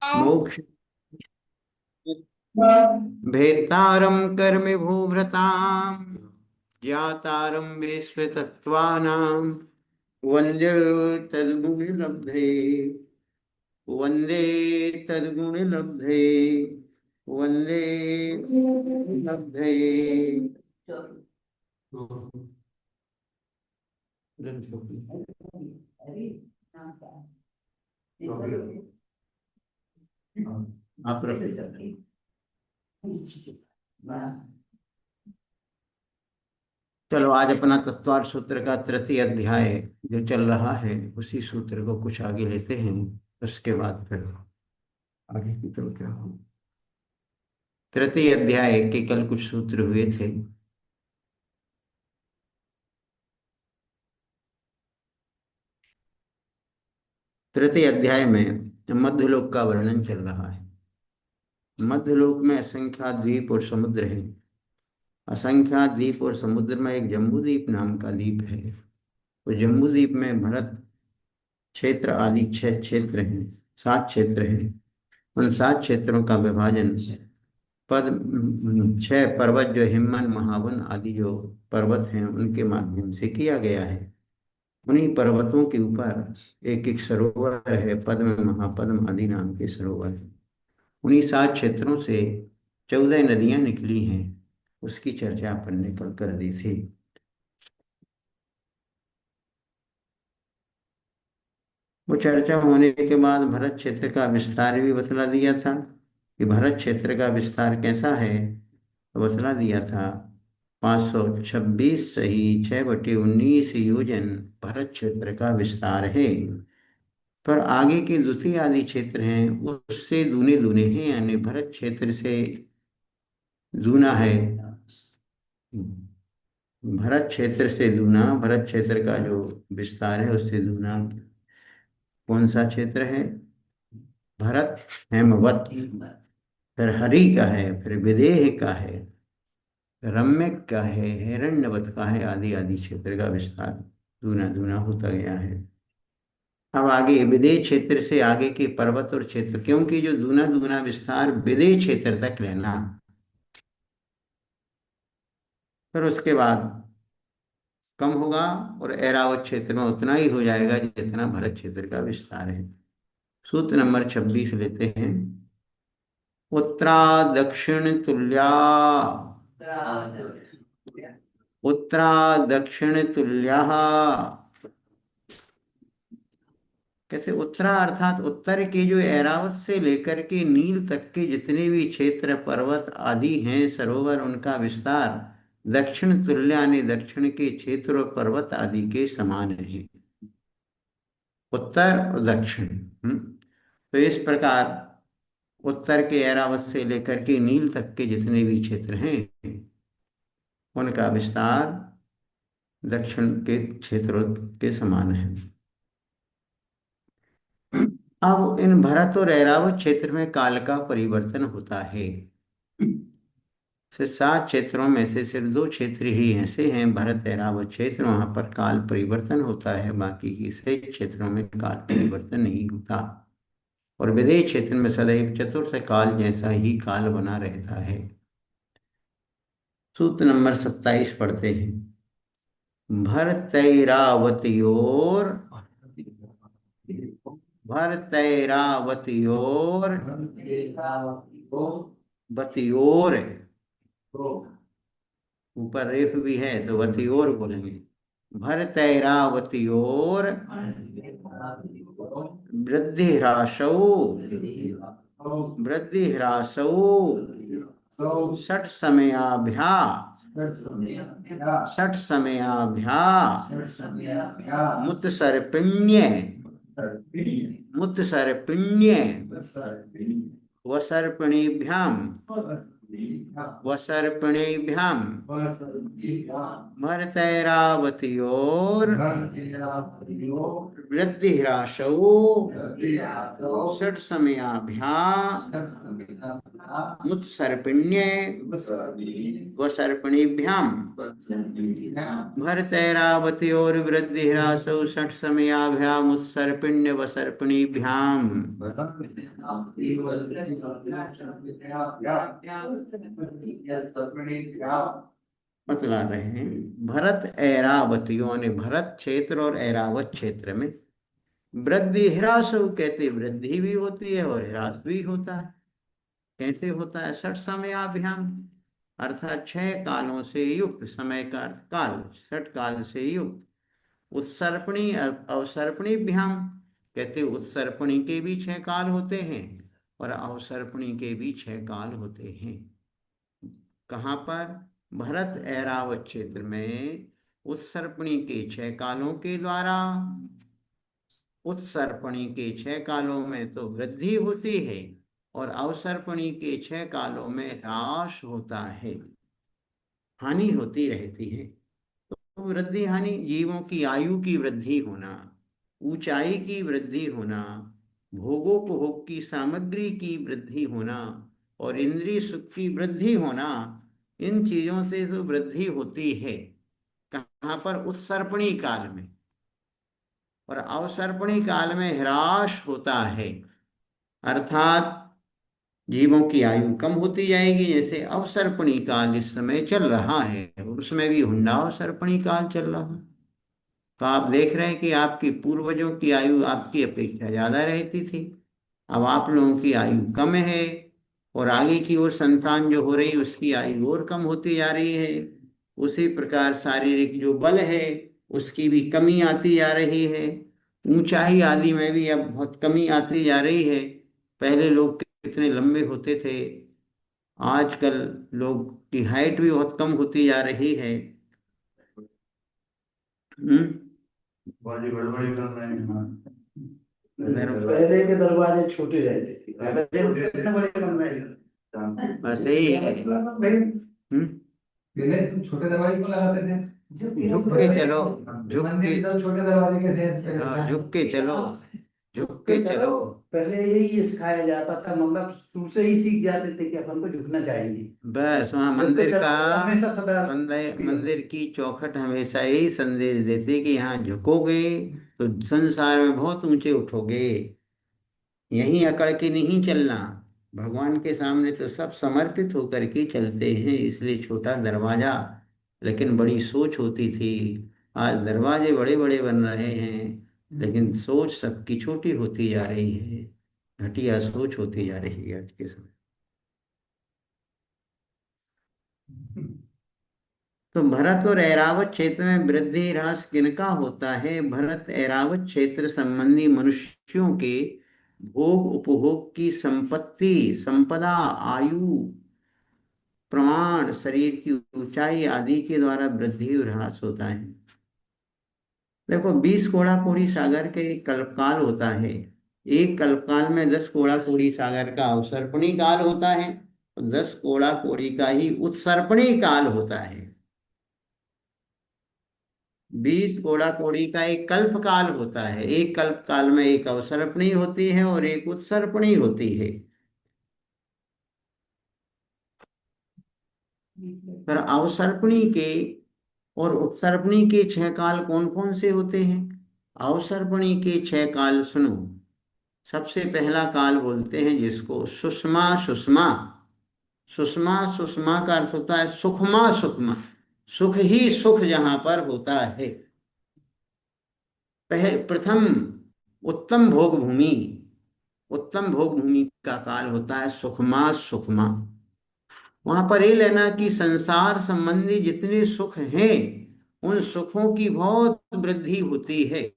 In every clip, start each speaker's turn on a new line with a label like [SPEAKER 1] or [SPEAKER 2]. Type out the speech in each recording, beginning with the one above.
[SPEAKER 1] मोक्ष भेत्तारं कर्मिभूभृतां ज्ञातारं विश्वतत्त्वानां वन्दे तद्गुणलब्धे वन्दे तद्गुणलब्धे वन्दे लब्धे। आप चलो, आज अपना तत्वार्थ सूत्र का तृतीय अध्याय जो चल रहा है उसी सूत्र को कुछ आगे लेते हैं। उसके बाद फिर आगे की तरफ क्या हो। तृतीय अध्याय के कल कुछ सूत्र हुए थे। तृतीय अध्याय में मध्यलोक का वर्णन चल रहा है। मध्यलोक में असंख्या द्वीप और समुद्र है। असंख्या द्वीप और समुद्र में एक जम्बूद्वीप नाम का द्वीप है। तो जम्बूद्वीप में भरत क्षेत्र आदि 6 क्षेत्र हैं, 7 क्षेत्र हैं। उन 7 क्षेत्रों का विभाजन पद 6 पर्वत जो हिमवन महावन आदि जो पर्वत हैं उनके माध्यम से किया गया है। उन्हीं पर्वतों के ऊपर एक एक सरोवर है, पद्म महापद्म आदि नाम के सरोवर है। उन्हीं 7 क्षेत्रों से 14 नदियां निकली हैं। उसकी चर्चा अपन ने कल कर दी थी। वो चर्चा होने के बाद भरत क्षेत्र का विस्तार भी बतला दिया था कि भरत क्षेत्र का विस्तार कैसा है। तो बतला दिया था 526 सही 6/19 योजन भरत क्षेत्र का विस्तार है। पर आगे के द्वितीय आदि क्षेत्र हैं उससे दूने दूने हैं, यानी भरत क्षेत्र से दूना है। भरत क्षेत्र से दूना, भरत क्षेत्र का जो विस्तार है उससे दूना कौन सा क्षेत्र है? भरत हेमवत, फिर हरि का है, फिर विदेह का है, रम्यक का है, हिरण्यवत का है, आदि आदि क्षेत्र का विस्तार दूना दूना होता गया है। अब आगे विदेह क्षेत्र से आगे के पर्वत और क्षेत्र, क्योंकि जो दूना दूना विस्तार विदेह क्षेत्र तक रहना, फिर उसके बाद कम होगा और ऐरावत क्षेत्र में उतना ही हो जाएगा जितना भरत क्षेत्र का विस्तार है। सूत्र नंबर 26 लेते हैं। उत्तरा दक्षिण तुल्या, उत्तरा दक्षिण तुल्या। कहते उत्तरा अर्थात उत्तर के जो ऐरावत से लेकर के नील तक के जितने भी क्षेत्र पर्वत आदि हैं सरोवर, उनका विस्तार दक्षिण तुल्य यानी दक्षिण के क्षेत्र और पर्वत आदि के समान है। उत्तर और दक्षिण। तो इस प्रकार उत्तर के ऐरावत से लेकर के नील तक के जितने भी क्षेत्र हैं उनका विस्तार दक्षिण के क्षेत्रों के समान है। अब इन भरत और ऐरावत क्षेत्र में काल का परिवर्तन होता है। सिर्फ 7 क्षेत्रों में से सिर्फ 2 क्षेत्र ही ऐसे हैं, भरत ऐरावत क्षेत्र, वहां पर काल परिवर्तन होता है। बाकी के शेष क्षेत्रों में काल परिवर्तन नहीं होता। और विदेह क्षेत्र में सदैव चतुर्थ काल जैसा ही काल बना रहता है। सूत्र नंबर 27 पढ़ते हैं। भरतैरावत्योर, भरतैरावत्योर बत्योर, ऊपर रेफ भी है तो वत्योर बोलेंगे। भरतैरावत्योर वृद्धि ह्रासौ, वृद्धि ह्रासौ षट समयाभ्या, षट समयाभ्या मुत्सर्पिण्य, मुत्सर्पिण्य वसर्पिणीभ्याम वसर्पणेभ्याम भरतैरावत्योर वृद्धिह्रासौ षट्समयाभ्यामुत्सर्पिण्ये वसर्पणेभ्याम भरतैरावत्योर्वृद्धिह्रासौ षट्समयाभ्यामुत्सर्पिण्य वसर्पणेभ्याम। बतला रहे हैं भरत ऐरावतियों ने भरत क्षेत्र और ऐरावत क्षेत्र में वृद्धि ह्रास कहते वृद्धि भी होती है और ह्रास भी होता है। कैसे होता है? षट समयाभ्याम अर्थात 6 कालों से युक्त, समय का अर्थ काल, 6 काल से युक्त। उत्सर्पणी अवसर्पणीभ्याम कहते उत्सर्पणी के भी 6 काल होते हैं और अवसर्पणी के भी 6 काल होते हैं। कहाँ पर? भरत ऐरावत क्षेत्र में उत्सर्पणी के 6 कालों के द्वारा, उत्सर्पणी के 6 कालों में तो वृद्धि होती है और अवसर्पणी के 6 कालों में ह्रास होता है, हानि होती रहती है। तो वृद्धि हानि जीवों की आयु की वृद्धि होना, ऊंचाई की वृद्धि होना, भोगोपभोग की सामग्री की वृद्धि होना और इंद्रिय सुख की वृद्धि होना, इन चीजों से जो वृद्धि होती है कहाँ पर? उत्सर्पणी काल में। और अवसर्पणी काल में ह्रास होता है, अर्थात जीवों की आयु कम होती जाएगी। जैसे अवसर्पणी काल इस समय चल रहा है, उसमें भी हुंडा अवसर्पणी काल चल रहा है। तो आप देख रहे हैं कि आपकी पूर्वजों की आयु आपकी अपेक्षा ज्यादा रहती थी, अब आप लोगों की आयु कम है और आगे की ओर संतान जो हो रही उसकी आयु और कम होती जा रही है। उसी प्रकार शारीरिक जो बल है उसकी भी कमी आती जा रही है, ऊंचाई आदि में भी अब बहुत कमी आती जा रही है। पहले लोग कितने लंबे होते थे, आजकल लोग की हाइट भी बहुत कम होती जा रही है।
[SPEAKER 2] बड़ी बड़ी कर रहे हैं।
[SPEAKER 1] पहले के दरवाजे छोटे रहते थे, कितने बड़े बन रहे हैं। बस यही है।
[SPEAKER 2] पहले छोटे दरवाजे क्यों लगाते थे?
[SPEAKER 1] झुक के चलो, झुक
[SPEAKER 2] मंदिर
[SPEAKER 1] के,
[SPEAKER 2] की तरफ छोटे दरवाजे के थे।
[SPEAKER 1] हाँ, झुक के चलो, झुक के चलो।
[SPEAKER 3] पहले यही सिखाया जाता था, मतलब शुरू से ही सीख जाते थे कि अपन को झुकना चाहिए।
[SPEAKER 1] बस वहाँ
[SPEAKER 3] झुक के
[SPEAKER 1] मंदिर
[SPEAKER 3] चलो,
[SPEAKER 1] का,
[SPEAKER 3] हमेशा सदा
[SPEAKER 1] मंदिर की चौखट हमेशा यही संदेश देती कि यहाँ झुकोगे तो संसार में बहुत ऊंचे उठोगे, यहीं अकड़ के नहीं चलना। भगवान के सामने तो सब समर्पित होकर के चलते हैं, इसलिए छोटा दरवाजा, लेकिन बड़ी सोच होती थी। आज दरवाजे बड़े बड़े बन रहे हैं लेकिन सोच सबकी छोटी होती जा रही है, घटिया सोच होती जा रही है आज के समय। तो भरत और ऐरावत क्षेत्र में वृद्धि ह्रास किनका होता है? भरत ऐरावत क्षेत्र संबंधी मनुष्यों के भोग उपभोग की संपत्ति, संपदा, आयु, प्रमाण, शरीर की ऊंचाई आदि के द्वारा वृद्धि और ह्रास होता है। देखो 20 कोड़ा कोड़ी सागर के एक कल्पकाल होता है, एक कल्पकाल में 10 कोड़ा कोड़ी सागर का अवसर्पणी काल होता है और 10 कोड़ा कोड़ी का ही उत्सर्पणी काल होता है। 20 कोड़ा कोड़ी का एक कल्प काल होता है, एक कल्प काल में एक अवसर्पणी होती है और एक उत्सर्पणी होती है। पर अवसर्पणी के और उत्सर्पणी के 6 काल कौन कौन से होते हैं? अवसर्पणी के 6 काल सुनो। सबसे पहला काल बोलते हैं जिसको सुषमा सुषमा। सुषमा, सुषमा का अर्थ होता है सुखमा सुखमा, सुख ही सुख जहां पर होता है। प्रथम उत्तम भोग भूमि, उत्तम भोग भूमि का काल होता है सुखमा सुखमा। वहां पर ये लेना कि संसार संबंधी जितने सुख हैं उन सुखों की बहुत वृद्धि होती है।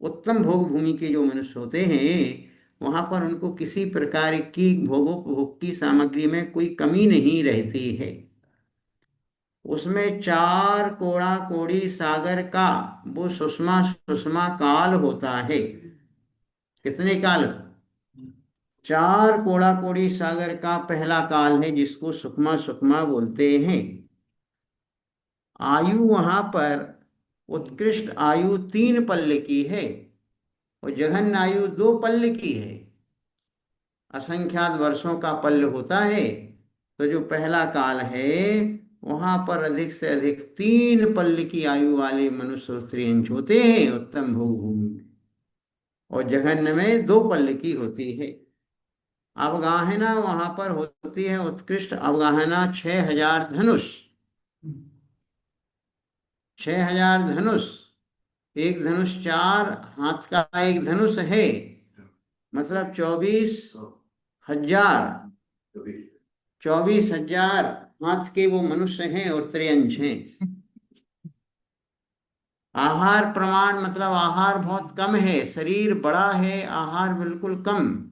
[SPEAKER 1] उत्तम भोग भूमि के जो मनुष्य होते हैं वहां पर उनको किसी प्रकार की भोगोपभोग की सामग्री में कोई कमी नहीं रहती है। उसमें 4 कोड़ा कोड़ी सागर का वो सुषमा सुषमा काल होता है। कितने काल? 4 कोड़ा कोड़ी सागर का पहला काल है जिसको सुकमा सुकमा बोलते हैं। आयु वहां पर उत्कृष्ट आयु 3 पल्ले की है और जघन्य आयु 2 पल्ले की है। असंख्यात वर्षों का पल्ल होता है, तो जो पहला काल है वहां पर अधिक से अधिक 3 पल्ल की आयु वाले मनुष्य और स्त्रियंश होते हैं उत्तम भोग भूमि में, और जघन्य में 2 पल्ल की होती है। अवगाहना वहां पर होती है उत्कृष्ट अवगाहना 6000 धनुष। 6000 धनुष, एक धनुष 4 हाथ का एक धनुष है, मतलब 24,000। 24,000 हाथ के वो मनुष्य हैं और त्रियंश हैं। आहार प्रमाण मतलब आहार बहुत कम है, शरीर बड़ा है, आहार बिल्कुल कम।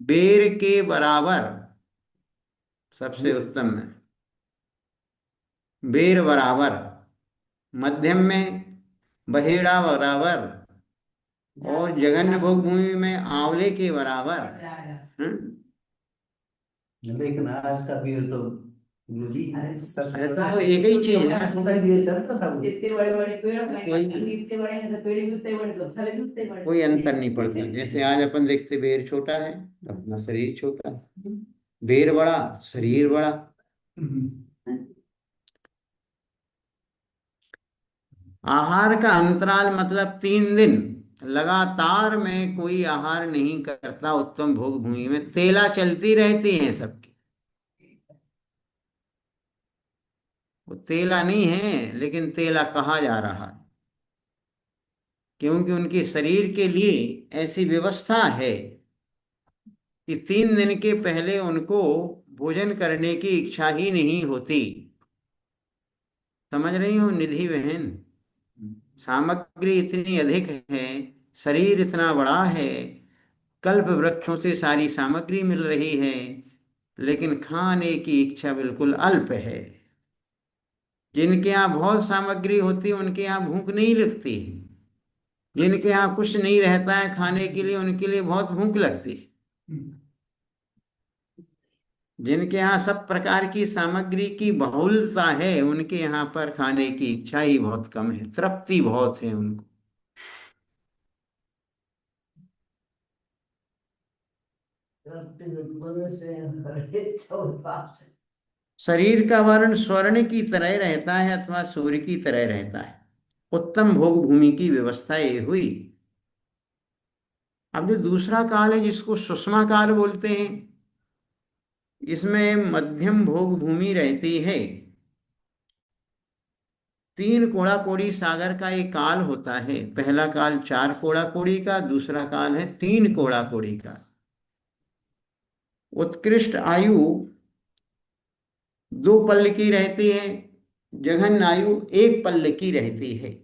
[SPEAKER 1] बेर के बराबर सबसे उत्तम है, बेर बराबर, मध्यम में बहेड़ा बराबर, और जघन्य भोग भूमि में आंवले के बराबर।
[SPEAKER 3] लेकिन आज का बेर तो गुरुजी
[SPEAKER 1] अरे तो एक ही चीज है,
[SPEAKER 3] छोटा बेर चलता था वो।
[SPEAKER 4] जितने बड़े बड़े पेड़ होते इतने बड़े हैं तो पेड़ भी उतने बड़े तो फल भी उतने बड़े।
[SPEAKER 1] कोई अंतर नहीं पड़ता। जैसे आज अपन देखते बेर छोटा है, अपना शरीर छोटा है, बेर बड़ा शरीर बड़ा। आहार का अंतराल मतलब 3 दिन लगातार में कोई आहार नहीं करता। उत्तम भोग भूमि में तेला चलती रहती है सबकी। वो तेला नहीं है, लेकिन तेला कहा जा रहा है क्योंकि उनके शरीर के लिए ऐसी व्यवस्था है कि 3 दिन के पहले उनको भोजन करने की इच्छा ही नहीं होती। समझ रही हो निधि बहन? सामग्री इतनी अधिक है, शरीर इतना बड़ा है, कल्प वृक्षों से सारी सामग्री मिल रही है, लेकिन खाने की इच्छा बिल्कुल अल्प है। जिनके यहाँ बहुत सामग्री होती है उनके यहाँ भूख नहीं लगती, जिनके यहाँ कुछ नहीं रहता है खाने के लिए उनके लिए बहुत भूख लगती है। जिनके यहाँ सब प्रकार की सामग्री की बहुलता है उनके यहाँ पर खाने की इच्छा ही बहुत कम है, तृप्ति बहुत है उनको। शरीर का वर्ण स्वर्ण की तरह रहता है अथवा सूर्य की तरह रहता है। उत्तम भोग भूमि की व्यवस्था ये हुई। अब जो दूसरा काल है जिसको सुषमा काल बोलते हैं, इसमें मध्यम भोग भूमि रहती है। 3 कोड़ा कोड़ी सागर का एक काल होता है। पहला काल 4 कोड़ा कोड़ी का, दूसरा काल है 3 कोड़ा कोड़ी का। उत्कृष्ट आयु 2 पल्ल की रहती है, जघन्य आयु 1 पल्ल की रहती है।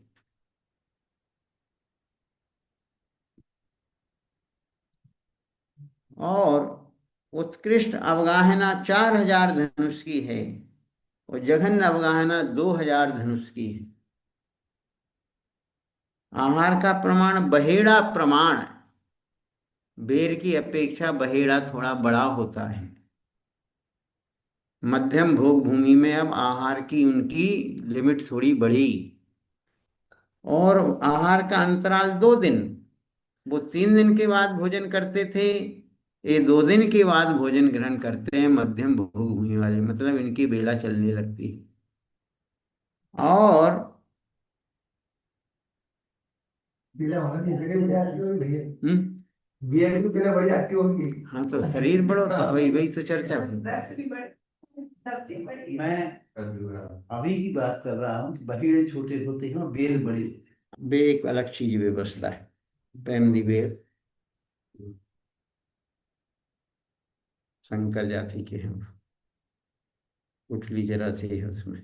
[SPEAKER 1] और उत्कृष्ट अवगाहना 4,000 धनुष की है और जघन्य अवगाहना 2,000 धनुष की है। आहार का प्रमाण बहेड़ा प्रमाण, बेर की अपेक्षा बहेड़ा थोड़ा बड़ा होता है। मध्यम भोग भूमि में अब आहार की उनकी लिमिट थोड़ी बढ़ी, और आहार का अंतराल 2 दिन। वो 3 दिन के बाद भोजन करते थे, ये 2 दिन के बाद भोजन ग्रहण करते हैं मध्यम भोग भूमि वाले, मतलब इनकी बेला चलने लगती है। और
[SPEAKER 5] बेला होना नहीं, बेले बड़ी आती होगी भैया।
[SPEAKER 1] बियर
[SPEAKER 5] भी बेला बड़ी आती होगी।
[SPEAKER 1] हाँ, तो शरीर बड़ा था, वही वही तो चर्चा हुई।
[SPEAKER 3] मैं अभी की बात कर रहा हूँ कि बहेड़े छोटे होते हैं और बेल बड़े होते हैं।
[SPEAKER 1] बे एक अलग चीज व्यवस्था है। प्रेमदी बेर शंकर जाति के हैं, उठली जरा सी है उसमें,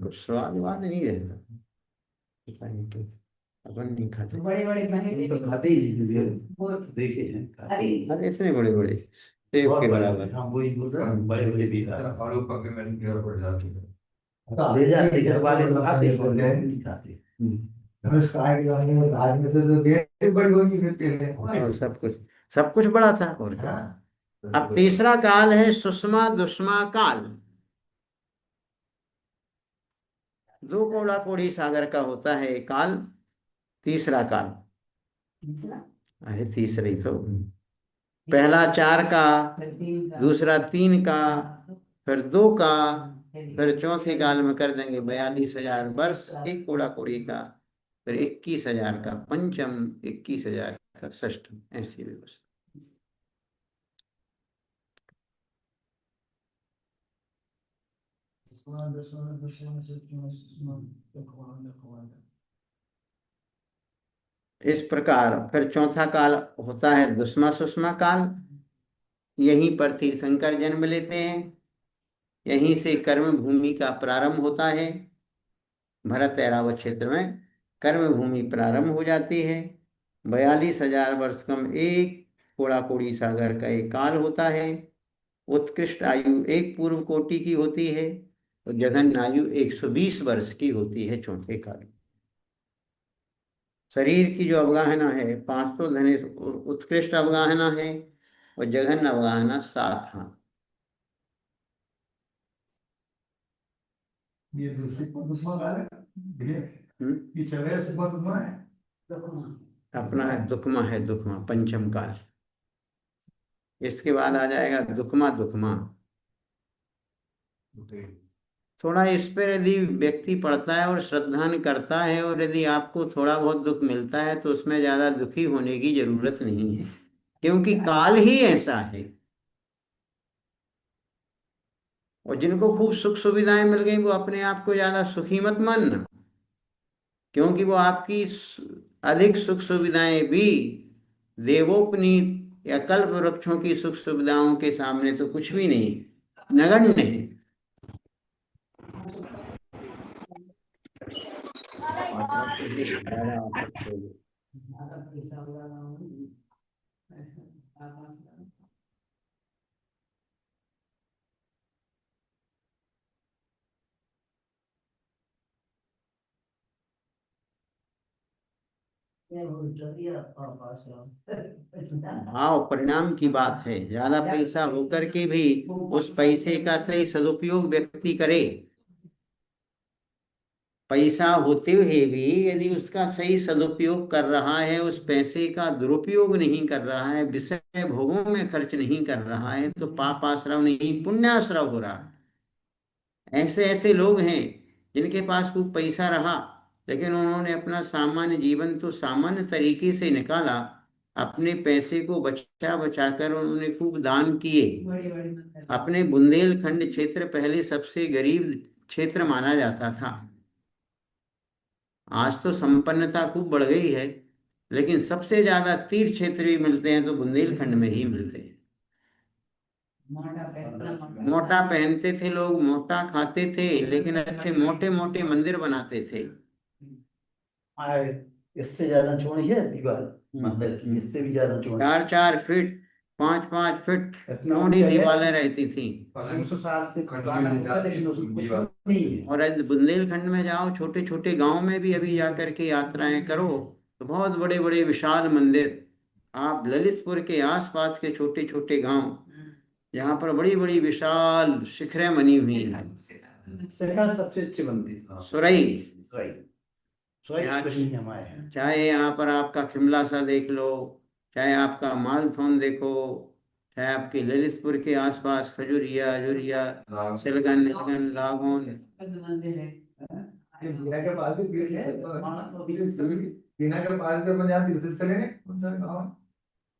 [SPEAKER 1] कुछ स्वाद वाद नहीं रहता, पता नहीं क्यों अपन नहीं खाते।
[SPEAKER 4] बड़े बड़े बने
[SPEAKER 3] तो खाते ही नहीं बेल,
[SPEAKER 4] बहुत
[SPEAKER 3] देखे हैं खाते।
[SPEAKER 1] अरे इतने बड़े बड़े सेब
[SPEAKER 3] बहुत
[SPEAKER 1] के
[SPEAKER 3] बड़े
[SPEAKER 1] बराबर।
[SPEAKER 3] हाँ वही बोल रहा हूँ, बड़े बड़े बेल
[SPEAKER 2] आलू पके में कीड़ा पड़ जाती है।
[SPEAKER 3] ले जाते घर वाले तो खाते हैं, हम नहीं खाते।
[SPEAKER 5] धनुष का आगे आने में धार में तो बेल बड़ी होगी फिर पहले।
[SPEAKER 1] और सब कुछ बड़ा था और क्या।
[SPEAKER 5] हाँ।
[SPEAKER 1] अब तीसरा काल है सुषमा दुष्मा काल। दो कोड़ा कोड़ी सागर का होता है ये काल, तीसरा काल। अरे तीसरे ही तो, पहला 4 का, दूसरा 3 का, फिर 2 का, फिर चौथे काल में कर देंगे 42,000 वर्ष एक कोड़ा कोड़ी का, फिर 21,000 का पंचम, 21,000 का षष्ठम, ऐसी व्यवस्था। इस प्रकार फिर चौथा काल होता है दुष्मा सुषमा काल। यहीं पर तीर्थंकर जन्म लेते हैं, यहीं से कर्म भूमि का प्रारंभ होता है। भरत ऐरावत क्षेत्र में कर्म भूमि प्रारंभ हो जाती है। 42,000 वर्ष कम एक कोड़ा कोड़ी सागर का एक काल होता है। उत्कृष्ट आयु एक पूर्व कोटि की होती है और जघन्य आयु 120 वर्ष की होती है चौथे काल। शरीर की जो अवगाहना है 500 धने उत्कृष्ट अवगाहना है और जघन्य अवगाहना 7 हाथ।
[SPEAKER 5] ये दूसरी दुश्मन आ रहा है, ये चल रहा है सुबह दुश्मन है।
[SPEAKER 1] अपना है दुखमा पंचम काल। इसके बाद आ जाएगा दुखमा दुखमा। थोड़ा इस पर यदि व्यक्ति पढ़ता है और श्रद्धान करता है और यदि आपको थोड़ा बहुत दुख मिलता है तो उसमें ज्यादा दुखी होने की जरूरत नहीं है, क्योंकि काल ही ऐसा है। और जिनको खूब सुख सुविधाएं मिल गई वो अपने आप को ज्यादा सुखी मत मानना, क्योंकि वो आपकी अधिक सुख सुविधाएं भी देवोपनीत या कल्प वृक्षों की सुख सुविधाओं के सामने तो कुछ भी नहीं, नगण्य है। भाव परिणाम की बात है। ज्यादा पैसा होकर के भी उस पैसे का सही सदुपयोग व्यक्ति करे। पैसा होते हुए भी यदि उसका सही सदुपयोग कर रहा है, उस पैसे का दुरुपयोग नहीं कर रहा है, विषय भोगों में खर्च नहीं कर रहा है, तो पाप आश्रव नहीं पुण्याश्रव हो रहा है। ऐसे ऐसे लोग हैं जिनके पास खूब पैसा रहा लेकिन उन्होंने अपना सामान्य जीवन तो सामान्य तरीके से निकाला। अपने पैसे को बचा बचा कर उन्होंने खूब दान किए। अपने बुंदेलखंड क्षेत्र पहले सबसे गरीब क्षेत्र माना जाता था। आज तो संपन्नता खूब बढ़ गई है, लेकिन सबसे ज्यादा तीर्थ क्षेत्र भी मिलते हैं तो बुंदेलखंड में ही मिलते हैं। मोटा पहनते थे लोग, मोटा खाते थे, लेकिन अच्छे मोटे मोटे मंदिर बनाते थे।
[SPEAKER 3] इससे ज्यादा चौड़ी है दीवार मंदिर की, इससे भी ज्यादा चौड़ी।
[SPEAKER 1] 4-4 फीट 5-5 फीट
[SPEAKER 3] इतना
[SPEAKER 1] चौड़ी
[SPEAKER 3] ऊंचा है।
[SPEAKER 1] दीवारें रहती थी।
[SPEAKER 3] 200 साल से पुराना होगा, लेकिन उसमें कुछ नहीं है।
[SPEAKER 1] और यदि बुंदेलखंड में जाओ, छोटे छोटे गांव में भी अभी जाकर के यात्राएं करो तो बहुत बड़े बड़े विशाल मंदिर। आप ललितपुर के आसपास के छोटे छोटे गांव जहाँ पर बड़ी बड़ी विशाल शिखरें बनी हुई हैं।
[SPEAKER 3] शिखर सबसे अच्छे मंदिर
[SPEAKER 1] सुरई,
[SPEAKER 3] सुरई सुरई
[SPEAKER 1] यहाँ
[SPEAKER 3] बनी है हमारे यहाँ।
[SPEAKER 1] चाहे यहाँ पर आपका शिमला सा देख लो, चाहे आपका मालथोन देखो, चाहे आपके ललितपुर के आसपास खजुरिया अजुरिया सिलगन निलगन लागोन।
[SPEAKER 5] ये बिना के पास भी तीर्थ है, बिना के पास भी अपन यहाँ तीर्थ स्थल है कौन सा गाँव?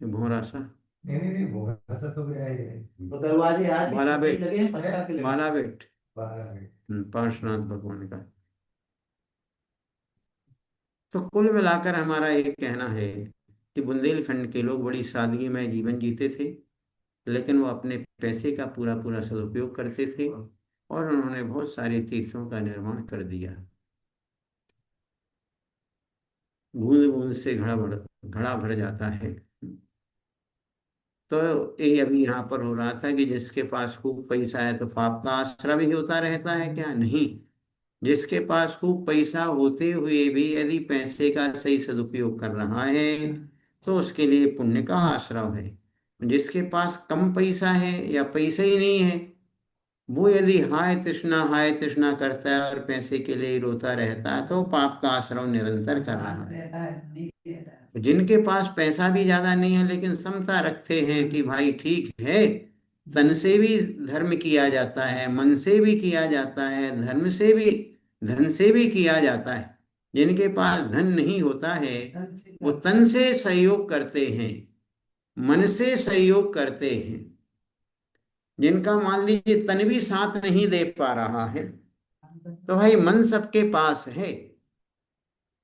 [SPEAKER 1] भोरा सा,
[SPEAKER 5] नहीं वो ऐसा तो गया है।
[SPEAKER 3] तो दरवाजे आज भी
[SPEAKER 1] बालाबेट,
[SPEAKER 3] लगे हैं, पत्थर के लगे हैं।
[SPEAKER 1] बालाबेट
[SPEAKER 5] बारह में।
[SPEAKER 1] पार्श्वनाथ भगवान का। तो कुल मिलाकर हमारा ये कहना है कि बुंदेलखंड के लोग बड़ी सादगी में जीवन जीते थे, लेकिन वो अपने पैसे का पूरा पूरा सदुपयोग करते थे और उन्होंने बहुत सारे तीर्थों का निर्माण कर दिया। बूंद बूंद से घड़ा भर जाता है। तो ये अभी यहाँ पर हो रहा था कि जिसके पास खूब पैसा है तो पाप का आश्रय भी होता रहता है क्या? नहीं, जिसके पास खूब पैसा होते हुए भी यदि पैसे का सही सदुपयोग कर रहा है तो उसके लिए पुण्य का आश्रय है। जिसके पास कम पैसा है या पैसा ही नहीं है, वो यदि हाय तृष्णा करता है और पैसे के लिए ही रोता रहता है तो पाप का आश्रय निरंतर कर रहा है।
[SPEAKER 4] रहता है, नहीं रहता है।
[SPEAKER 1] जिनके पास पैसा भी ज्यादा नहीं है लेकिन समता रखते हैं कि भाई ठीक है, तन से भी धर्म किया जाता है, मन से भी किया जाता है, धर्म से भी, धन से भी किया जाता है। जिनके पास धन नहीं होता है वो तन से सहयोग करते हैं, मन से सहयोग करते हैं। जिनका मान लीजिए तन भी साथ नहीं दे पा रहा है तो भाई मन सबके पास है।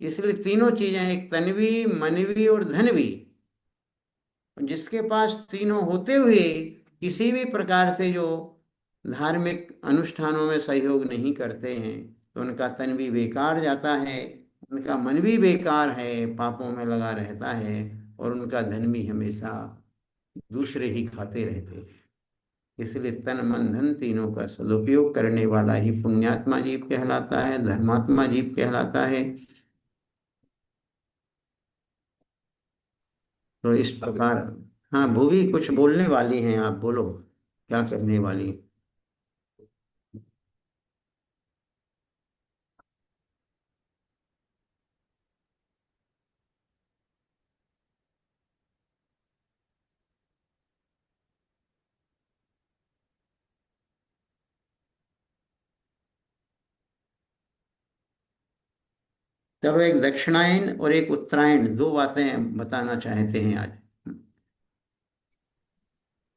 [SPEAKER 1] इसलिए तीनों चीजें, एक तन भी, मन भी और धन भी। जिसके पास तीनों होते हुए किसी भी प्रकार से जो धार्मिक अनुष्ठानों में सहयोग नहीं करते हैं तो उनका तन भी बेकार जाता है, उनका मन भी बेकार है, पापों में लगा रहता है, और उनका धन भी हमेशा दूसरे ही खाते रहते हैं। इसलिए तन मन धन तीनों का सदुपयोग करने वाला ही पुण्यात्मा जीव कहलाता है, धर्मात्मा जीव कहलाता है। तो इस प्रकार, हाँ भूवी कुछ बोलने वाली हैं, आप बोलो क्या करने वाली हैं? चलो, एक दक्षिणायन और एक उत्तरायण, दो बातें बताना चाहते हैं आज।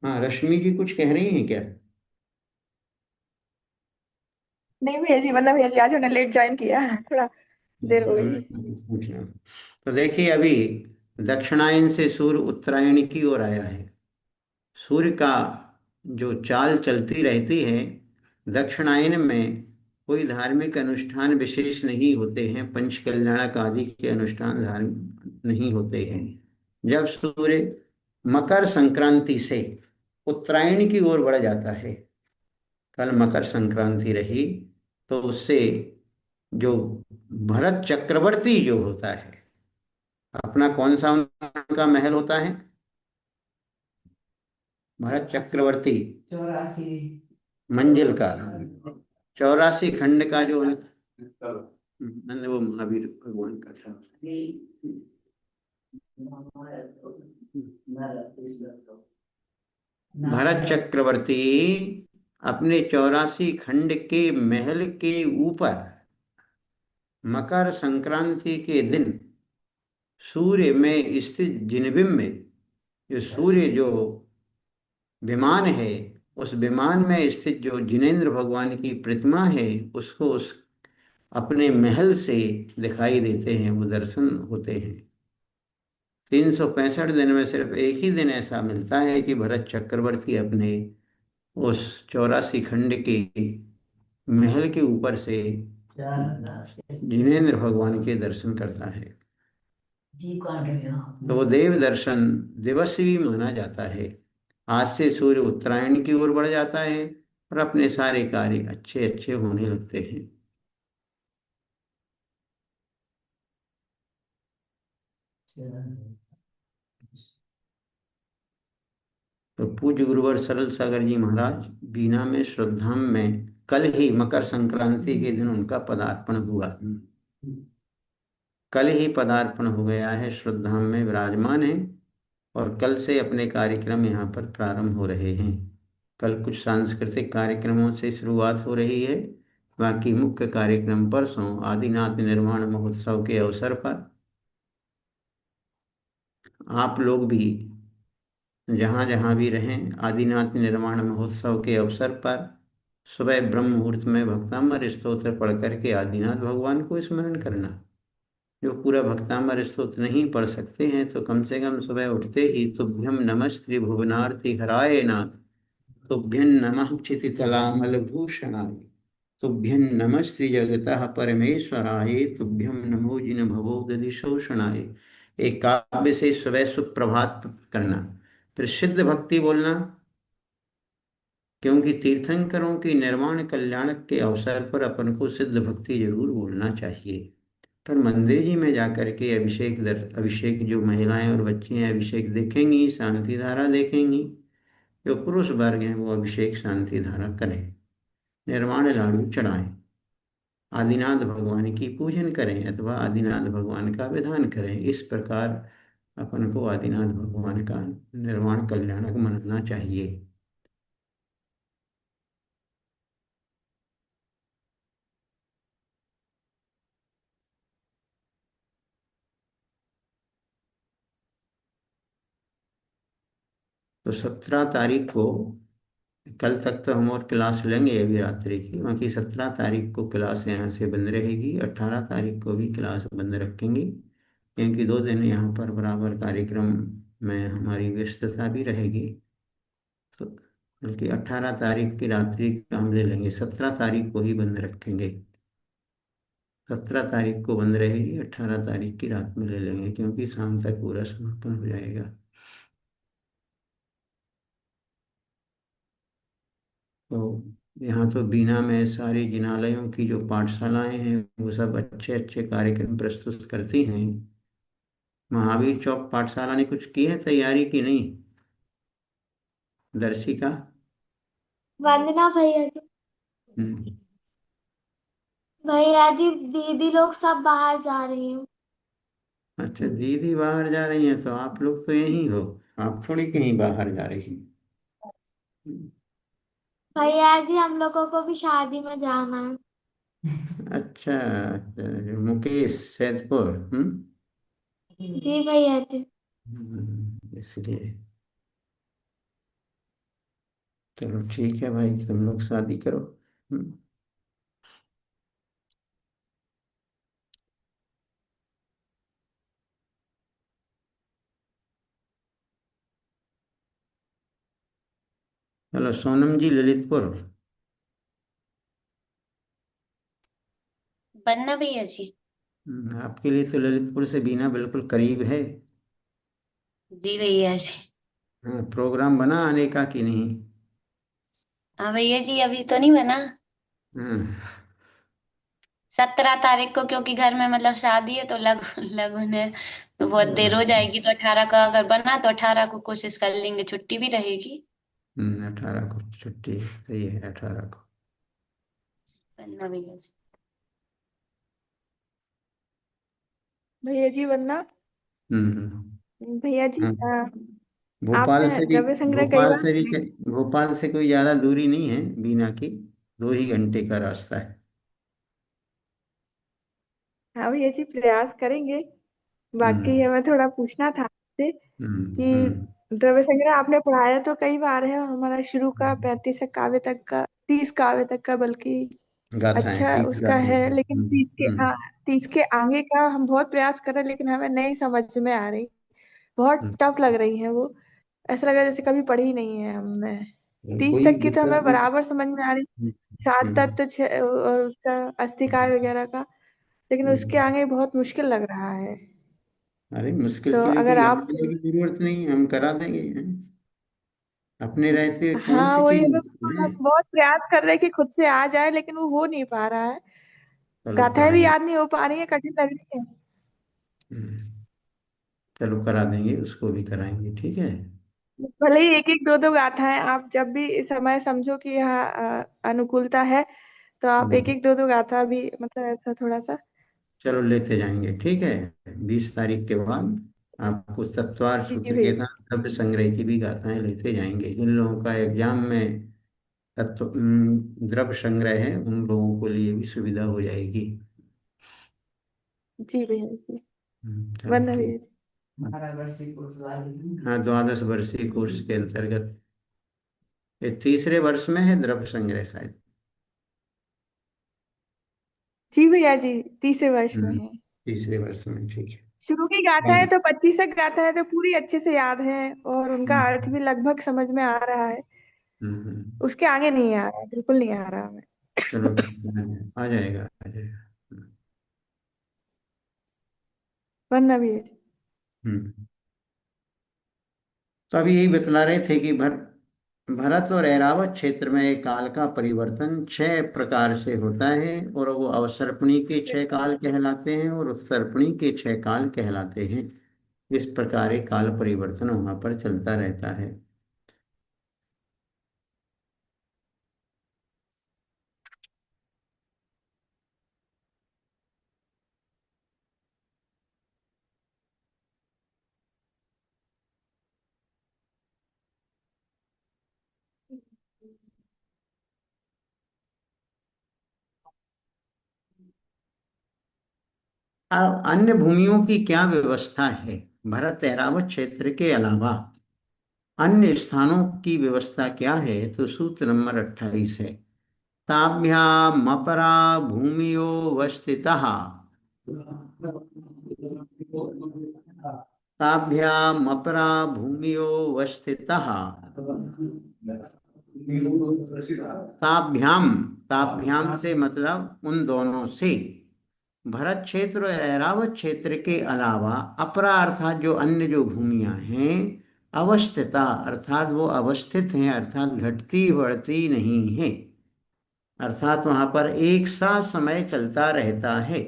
[SPEAKER 1] हाँ, रश्मि जी कुछ कह रही हैं क्या?
[SPEAKER 6] नहीं भैया जी, मतलब भैया जी आज हमने लेट ज्वाइन किया है, थोड़ा देर हो गई।
[SPEAKER 1] पूछना, तो देखिए अभी दक्षिणायन से सूर्य उत्तरायण की ओर आया है। सूर्य का जो चाल चलती रहती है, दक्षिणायन में कोई धार्मिक अनुष्ठान विशेष नहीं होते हैं, पंचकल्याणक आदि के अनुष्ठान धार्मिक नहीं होते हैं। जब सूर्य मकर संक्रांति से उत्तरायण की ओर बढ़ जाता है, कल मकर संक्रांति रही, तो उससे जो भरत चक्रवर्ती जो होता है, अपना कौन सा उनका महल होता है? भरत चक्रवर्ती
[SPEAKER 4] 84
[SPEAKER 1] मंजिल का 84 खंड का जो नंद, वो महावीर भगवान का था। भरत चक्रवर्ती अपने 84 खंड के महल के ऊपर मकर संक्रांति के दिन सूर्य में स्थित जिनबिंब में, जो सूर्य जो विमान है, उस विमान में स्थित जो जिनेंद्र भगवान की प्रतिमा है, उसको उस अपने महल से दिखाई देते हैं, वो दर्शन होते हैं। 365 दिन में सिर्फ एक ही दिन ऐसा मिलता है कि भरत चक्रवर्ती अपने उस 84 खंड के महल के ऊपर से जिनेंद्र भगवान के दर्शन करता है। तो वो देव दर्शन दिवस भी माना जाता है। आज से सूर्य उत्तरायण की ओर बढ़ जाता है और अपने सारे कार्य अच्छे अच्छे होने लगते हैं। तो पूज्य गुरुवर सरल सागर जी महाराज बीना में श्रद्धाम में कल ही मकर संक्रांति के दिन उनका पदार्पण हुआ। कल ही पदार्पण हो गया है, श्रद्धाम में विराजमान है और कल से अपने कार्यक्रम यहाँ पर प्रारंभ हो रहे हैं। कल कुछ सांस्कृतिक कार्यक्रमों से शुरुआत हो रही है, बाकी मुख्य कार्यक्रम परसों आदिनाथ निर्वाण महोत्सव के अवसर पर। आप लोग भी जहाँ जहाँ भी रहें, आदिनाथ निर्वाण महोत्सव के अवसर पर सुबह ब्रह्म मुहूर्त में भक्तामर स्तोत्र पढ़ करके आदिनाथ भगवान को स्मरण करना। जो पूरा भक्तामर स्तोत्र नहीं पढ़ सकते हैं तो कम से कम सुबह उठते ही तुभ्यम नमः श्री भुवनार्ति हराय नाथ, तुभ्यं नमः क्षितितलामल भूषणाय, तुभ्यं नमः श्री जगतः परमेश्वराय, तुभ्यं नमो जिन भवोदधि शोषणाय। एक काव्य से सुबह सुप्रभात करना, फिर सिद्ध भक्ति बोलना, क्योंकि तीर्थंकरों की निर्वाण कल्याणक के अवसर पर अपन को सिद्ध भक्ति जरूर बोलना चाहिए। पर मंदिर जी में जाकर के अभिषेक जो महिलाएं और बच्ची हैं अभिषेक देखेंगी, शांति धारा देखेंगी। जो पुरुष वर्ग हैं वो अभिषेक शांति धारा करें, निर्वाण लाडू चढ़ाएं, आदिनाथ भगवान की पूजन करें अथवा आदिनाथ भगवान का विधान करें। इस प्रकार अपन को आदिनाथ भगवान का निर्वाण कल्याणक मनाना चाहिए। तो 17 तारीख को, कल तक तो हम और क्लास लेंगे अभी रात्रि की, बाकी 17 तारीख को क्लास यहाँ से बंद रहेगी। 18 तारीख को भी क्लास बंद रखेंगे, क्योंकि 2 दिन यहाँ पर बराबर कार्यक्रम में हमारी व्यस्तता भी रहेगी। तो बल्कि 18 तारीख की रात्रि का हम ले लेंगे, 17 तारीख को ही बंद रखेंगे। 17 तारीख को बंद रहेगी, 18 तारीख की रात में ले लेंगे, क्योंकि शाम तक पूरा समापन हो जाएगा। तो यहाँ तो बीना में सारी जिनालयों की जो पाठशालाएं हैं वो सब अच्छे अच्छे कार्यक्रम प्रस्तुत करती हैं। महावीर चौक पाठशाला ने कुछ की है तैयारी की नहीं, दर्शिका?
[SPEAKER 7] वंदना भैया जी।
[SPEAKER 1] हम्म,
[SPEAKER 7] भैया जी दीदी लोग सब बाहर जा रही हैं।
[SPEAKER 1] अच्छा, दीदी बाहर जा रही हैं तो आप लोग तो यहीं हो, आप थोड़ी कहीं बाहर जा रही हैं।
[SPEAKER 7] भैया जी हम लोगों को भी शादी में जाना है।
[SPEAKER 1] अच्छा, मुकेश सैदपुर।
[SPEAKER 7] जी भैया जी।
[SPEAKER 1] इसलिए चलो ठीक है भाई, तुम लोग शादी करो। हम्म, चलो सोनम जी ललितपुर।
[SPEAKER 8] बनना भैया जी।
[SPEAKER 1] आपके लिए तो ललितपुर से बीना बिल्कुल करीब है।
[SPEAKER 8] जी भैया जी।
[SPEAKER 1] हाँ, प्रोग्राम बना आने का कि नहीं?
[SPEAKER 8] हाँ भैया जी अभी तो नहीं बना।
[SPEAKER 1] हाँ।
[SPEAKER 8] 17 तारीख को क्योंकि घर में मतलब शादी है तो लगन है, तो बहुत देर हो जाएगी। तो 18 का अगर बना तो 18 को कोशिश कर लेंगे, छुट्टी भी रहेगी।
[SPEAKER 1] 18 को छुट्टी सही है, 18 को।
[SPEAKER 8] बनना भैया जी।
[SPEAKER 6] भैया जी वंदना।
[SPEAKER 1] हम्म।
[SPEAKER 6] भैया जी
[SPEAKER 1] हाँ, भोपाल
[SPEAKER 6] आपने
[SPEAKER 1] से भी,
[SPEAKER 6] द्रव्य संग्रह कई
[SPEAKER 1] भोपाल
[SPEAKER 6] बार
[SPEAKER 1] से भी भोपाल से कोई ज्यादा दूरी नहीं है बीना की, 2 ही घंटे का रास्ता है।
[SPEAKER 6] हाँ भैया जी प्रयास करेंगे। बाकी
[SPEAKER 1] हम्म
[SPEAKER 6] हमें थोड़ा पूछना था आपसे कि
[SPEAKER 1] हम्म
[SPEAKER 6] द्रव्य संग्रह आपने पढ़ाया तो कई बार है, हमारा शुरू का 35 से काव्य तक का, 30 काव्य तक का बल्कि
[SPEAKER 1] गाथाएं,
[SPEAKER 6] अच्छा
[SPEAKER 1] 30
[SPEAKER 6] उसका
[SPEAKER 1] गाथाएं।
[SPEAKER 6] है, लेकिन 30 के, हाँ 30 के आगे का हम बहुत प्रयास कर रहे हैं लेकिन हमें नहीं समझ में आ रही, बहुत
[SPEAKER 1] हम्म,
[SPEAKER 6] टफ लग रही है वो। ऐसा लग रहा है जैसे कभी पढ़ी नहीं है हमने। 30
[SPEAKER 1] कोई
[SPEAKER 6] तक की तो
[SPEAKER 1] दिक्कत
[SPEAKER 6] हमें
[SPEAKER 1] नहीं।
[SPEAKER 6] बराबर समझ में आ रही,
[SPEAKER 1] हम्म,
[SPEAKER 6] सात
[SPEAKER 1] हम्म,
[SPEAKER 6] तत्व और उसका अस्थिकाय वगैरह का, लेकिन उसके
[SPEAKER 1] हम्म।
[SPEAKER 6] आगे बहुत मुश्किल लग रहा है।
[SPEAKER 1] अरे मुश्किल
[SPEAKER 6] तो
[SPEAKER 1] के लिए
[SPEAKER 6] अगर
[SPEAKER 1] कोई
[SPEAKER 6] आप,
[SPEAKER 1] जानने की जरूरत नहीं है, हम करा देंगे। अपने रहते हुए कौन
[SPEAKER 6] हाँ
[SPEAKER 1] सी
[SPEAKER 6] वही
[SPEAKER 1] चीज
[SPEAKER 6] हम
[SPEAKER 1] मुश्किल है?
[SPEAKER 6] बहुत प्रयास कर रहे हैं कि खुद से आ जाए लेकिन वो हो नहीं पा रहा है।
[SPEAKER 1] चलो
[SPEAKER 6] गाथाएं भी
[SPEAKER 1] कराएंगे।
[SPEAKER 6] याद नहीं हो पा रही है, कठिन लग रही है।
[SPEAKER 1] हम्म, चलो करा देंगे, उसको भी कराएंगे, ठीक है।
[SPEAKER 6] भले ही एक एक दो दो गाथाएं, आप जब भी समय समझो कि यहाँ अनुकूलता है तो आप एक
[SPEAKER 1] हम्म,
[SPEAKER 6] एक दो दो गाथा भी, मतलब ऐसा थोड़ा सा।
[SPEAKER 1] चलो लेते जाएंगे, ठीक है। 20 तारीख के बाद आपको तत्वार
[SPEAKER 6] जी
[SPEAKER 1] सूत्र के
[SPEAKER 6] भैया।
[SPEAKER 1] साथ द्रव्य संग्रह की भी गाथाएं लेते जाएंगे। जिन लोगों का एग्जाम में द्रव्य संग्रह है उन लोगों को लिए भी सुविधा हो जाएगी।
[SPEAKER 6] जी भैया जी।
[SPEAKER 1] चलो
[SPEAKER 6] वंदना
[SPEAKER 1] ठीक।
[SPEAKER 6] भैया जी।
[SPEAKER 3] 18 वर्षीय कोर्स वाली।
[SPEAKER 1] हाँ, 12 वर्षीय कोर्स के अंतर्गत ये तीसरे वर्ष में है द्रव्य संग्रह शायद।
[SPEAKER 6] जी भैया जी, तीसरे वर्ष में
[SPEAKER 1] हम्म,
[SPEAKER 6] है।
[SPEAKER 1] तीसरे वर्ष में, ठीक है।
[SPEAKER 6] शुरू की गाथा है तो 25 तक गाथा है तो पूरी अच्छे से याद है, और उनका अर्थ
[SPEAKER 1] हम्म
[SPEAKER 6] भी लगभग समझ में आ रहा है। उसके आगे नहीं आ रहा है, बिल्कुल नहीं आ रहा हमें।
[SPEAKER 1] चलो ठीक है, आ जाएगा आ जाएगा।
[SPEAKER 6] वंदना भैया जी।
[SPEAKER 1] हम्म। तो अभी यही बतला रहे थे कि भर भरत और ऐरावत क्षेत्र में काल का परिवर्तन 6 प्रकार से होता है, और वो अवसर्पणी के 6 काल कहलाते हैं और उत्सर्पणी के 6 काल कहलाते हैं। इस प्रकार एक काल परिवर्तन वहां पर चलता रहता है। अब अन्य भूमियों की क्या व्यवस्था है? भरत ऐरावत क्षेत्र के अलावा अन्य स्थानों की व्यवस्था क्या है? तो सूत्र नंबर 28 है। ताभ्याम अपरा भूमियो वस्थितः, ताभ्याम अपरा भूमियो वस्थितः, ताभ्याम, ताभ्याम से मतलब उन दोनों से, भरत क्षेत्र और ऐरावत क्षेत्र के अलावा अपरा अर्थात जो अन्य जो भूमियां हैं, अवस्थिता अर्थात वो अवस्थित हैं, अर्थात घटती बढ़ती नहीं है, अर्थात वहां पर एक सा समय चलता रहता है।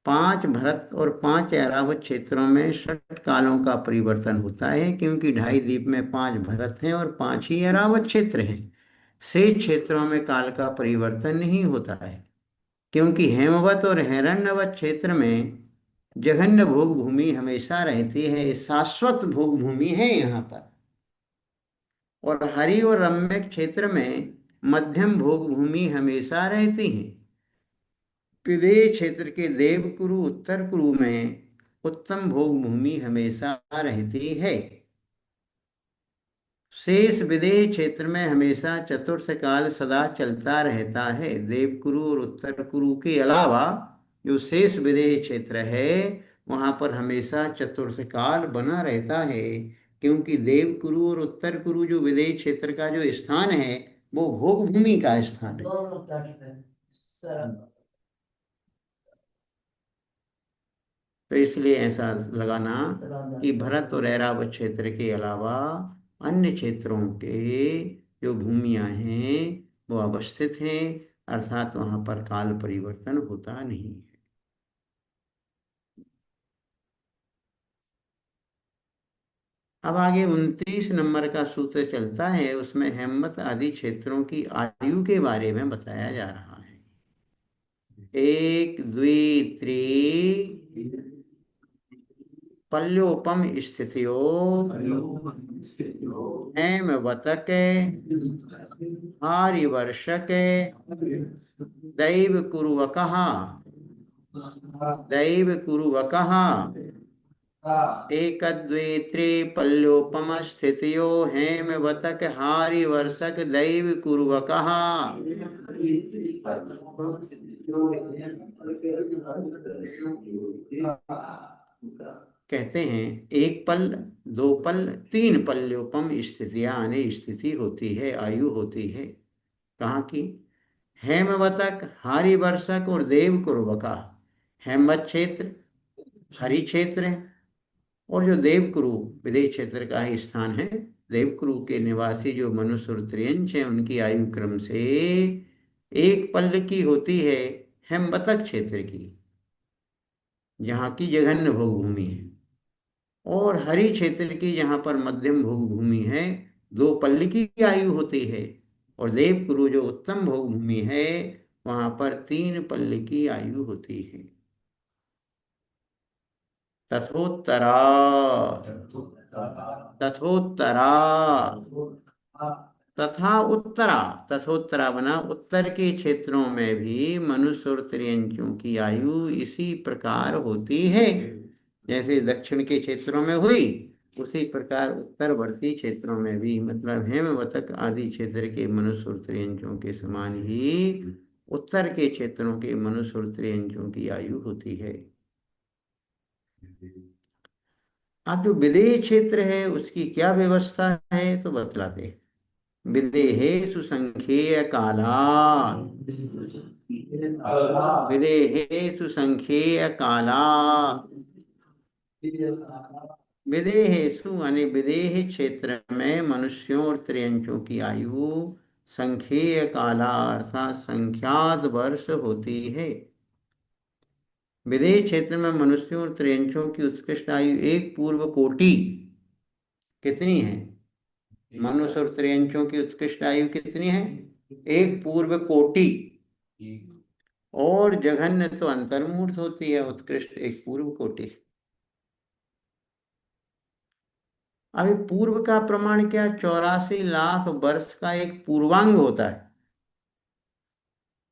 [SPEAKER 1] 5 भरत और 5 ऐरावत क्षेत्रों में 6 कालों का परिवर्तन होता है, क्योंकि ढाई द्वीप में 5 भरत हैं और 5 ही ऐरावत क्षेत्र हैं। शेष क्षेत्रों में काल का परिवर्तन नहीं होता है, क्योंकि हेमवत और हिरण्यवत क्षेत्र में जघन्य भोग भूमि हमेशा रहती है, शाश्वत भोग भूमि है यहाँ पर। और हरि और रम्य क्षेत्र में मध्यम भोग भूमि हमेशा रहती है। विदेह क्षेत्र के देवकुरु उत्तर कुरु में उत्तम भोग भूमि हमेशा रहती है। शेष विदेह क्षेत्र में हमेशा चतुर्थ काल सदा चलता रहता है। देवकुरु और उत्तर कुरु के अलावा जो शेष विदेह क्षेत्र है वहां पर हमेशा चतुर्थ काल बना रहता है, क्योंकि देवकुरु और उत्तर कुरु जो विदेह क्षेत्र का जो स्थान है वो भोग भूमि का स्थान है। तो इसलिए ऐसा लगाना कि भरत और ऐरावत क्षेत्र के अलावा अन्य क्षेत्रों के जो भूमियां हैं वो अवस्थित हैं, अर्थात वहां पर काल परिवर्तन होता नहीं है। अब आगे 29 नंबर का सूत्र चलता है, उसमें हेमवत आदि क्षेत्रों की आयु के बारे में बताया जा रहा है। 1 2 3 पल्योपम स्थितियो हेमवतक आर्यवर्षक दैव कुरुवकः, दैव कुरुवकः 1 2 3 पल्योपम स्थितियो हेमवतक हारिवर्षक दैव कुरुवकः। कहते हैं 1 पल, 2 पल, 3 पल्योपम स्थितियां यानी स्थिति होती है, आयु होती है। कहाँ की? हेमवतक, हारिवर्षक और देव कुरुवका। हेमवत क्षेत्र हरि क्षेत्र है, और जो देवकुरु विदेह क्षेत्र का ही स्थान है, देवकुरु के निवासी जो मनुष्य और त्रियंच हैं उनकी आयु क्रम से 1 पल की होती है हेमवतक क्षेत्र की, जहाँ की जघन्य भोग भूमि है, और हरि क्षेत्र की जहाँ पर मध्यम भोग भूमि है 2 पल की आयु होती है, और देवकुरु जो उत्तम भोग भूमि है वहां पर 3 पल की आयु होती है। तथोत्तरा, तथोत्तरा, तथा उत्तरा, तथोत्तरा बना उत्तर के क्षेत्रों में भी मनुष्य और त्रियंचों की आयु इसी प्रकार होती है, जैसे दक्षिण के क्षेत्रों में हुई उसी प्रकार उत्तरवर्ती क्षेत्रों में भी, मतलब हेमवतक आदि क्षेत्र के मनुष्य और त्रियंचों के समान ही उत्तर के क्षेत्रों के मनुष्य और त्रियंचों की आयु होती है। अब जो विदेह क्षेत्र है उसकी क्या व्यवस्था है तो बतलाते हैं। विदेहेषु संख्येय काला, विदेहेषु संख्येय काला विदेहेषु यानी विदेह क्षेत्र में मनुष्यों और त्रियंचों की आयु संख्येय काला अर्थात संख्यात वर्ष होती है। विदेह क्षेत्र में मनुष्यों और त्रियंचों की उत्कृष्ट आयु एक पूर्व कोटि कितनी है? मनुष्य और त्रियंचों की उत्कृष्ट आयु कितनी है? एक पूर्व कोटि। और जघन्य तो अंतर्मूर्त होती है, उत्कृष्ट एक पूर्व कोटि। अभी पूर्व का प्रमाण क्या? 84 लाख वर्ष का एक पूर्वांग होता है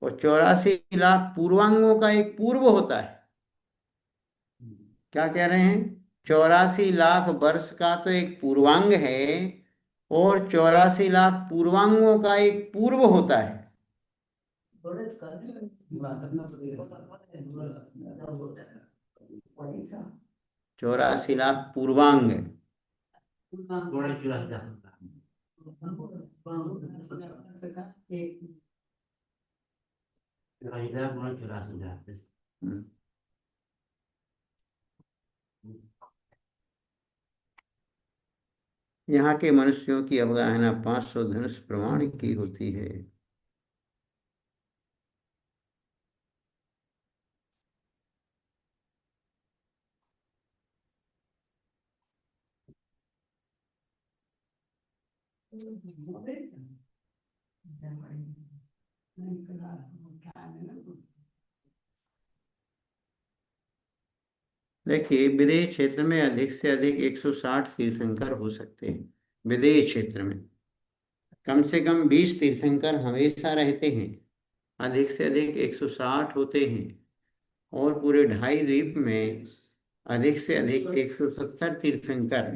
[SPEAKER 1] और 84 लाख पूर्वांगों का एक पूर्व होता है। क्या कह रहे हैं? 84 लाख वर्ष का तो एक पूर्वांग है और 84 लाख पूर्वांगों का एक पूर्व होता है।
[SPEAKER 3] करना पड़ेगा।
[SPEAKER 1] 84 लाख पूर्वांग है।
[SPEAKER 3] घोड़े चुरा
[SPEAKER 1] हम्म। यहाँ के मनुष्यों की अवगाहना 500 धनुष प्रमाण की होती है। देखिए, विदेह क्षेत्र में अधिक से अधिक 160 तीर्थंकर हो सकते हैं। विदेह क्षेत्र में कम से कम 20 तीर्थंकर हमेशा रहते हैं, अधिक से अधिक 160 होते हैं। और पूरे ढाई द्वीप में अधिक से अधिक 170 तीर्थंकर।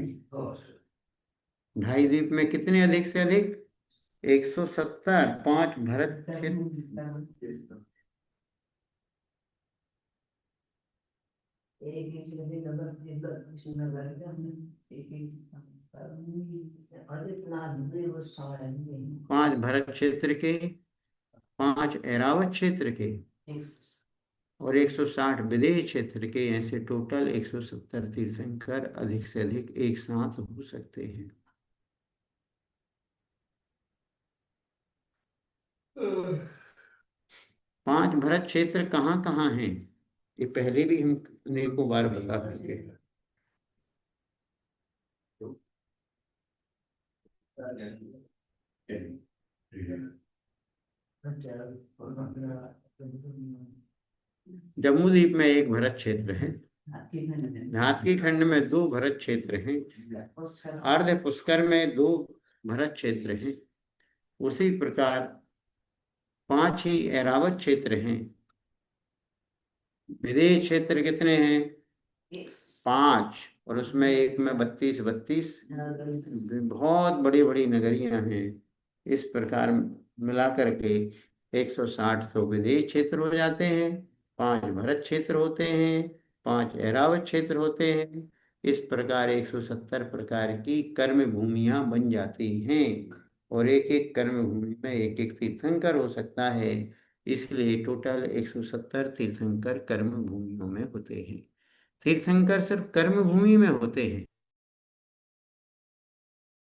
[SPEAKER 1] ढाई द्वीप में कितने अधिक से अधिक? 170। 5 भरत क्षेत्र, पांच भरत क्षेत्र के, 5 ऐरावत क्षेत्र के और 160 विदेह क्षेत्र के, ऐसे टोटल 170 तीर्थंकर अधिक से अधिक एक साथ हो सकते हैं। पांच भरत क्षेत्र कहाँ कहाँ हैं ये पहले भी हम अनेकों बार बता चुके हैं। जम्मू द्वीप में एक भरत क्षेत्र है। धातकी खंड में 2 भरत क्षेत्र हैं। अर्ध पुष्कर में 2 भरत क्षेत्र हैं। उसी प्रकार 5 ही ऐरावत क्षेत्र हैं। विदेह क्षेत्र कितने हैं? 5, और उसमें एक में 32 बहुत बड़ी बड़ी नगरियां हैं। इस प्रकार मिलाकर के 160 तो विदेह क्षेत्र हो जाते हैं, 5 भरत क्षेत्र होते हैं, 5 ऐरावत क्षेत्र होते हैं। इस प्रकार 170 प्रकार की कर्म भूमियां बन जाती हैं और एक एक कर्म भूमि में एक एक तीर्थंकर हो सकता है। इसलिए टोटल 170 तीर्थंकर कर्म भूमियों में होते हैं। तीर्थंकर सिर्फ कर्म भूमि में होते हैं,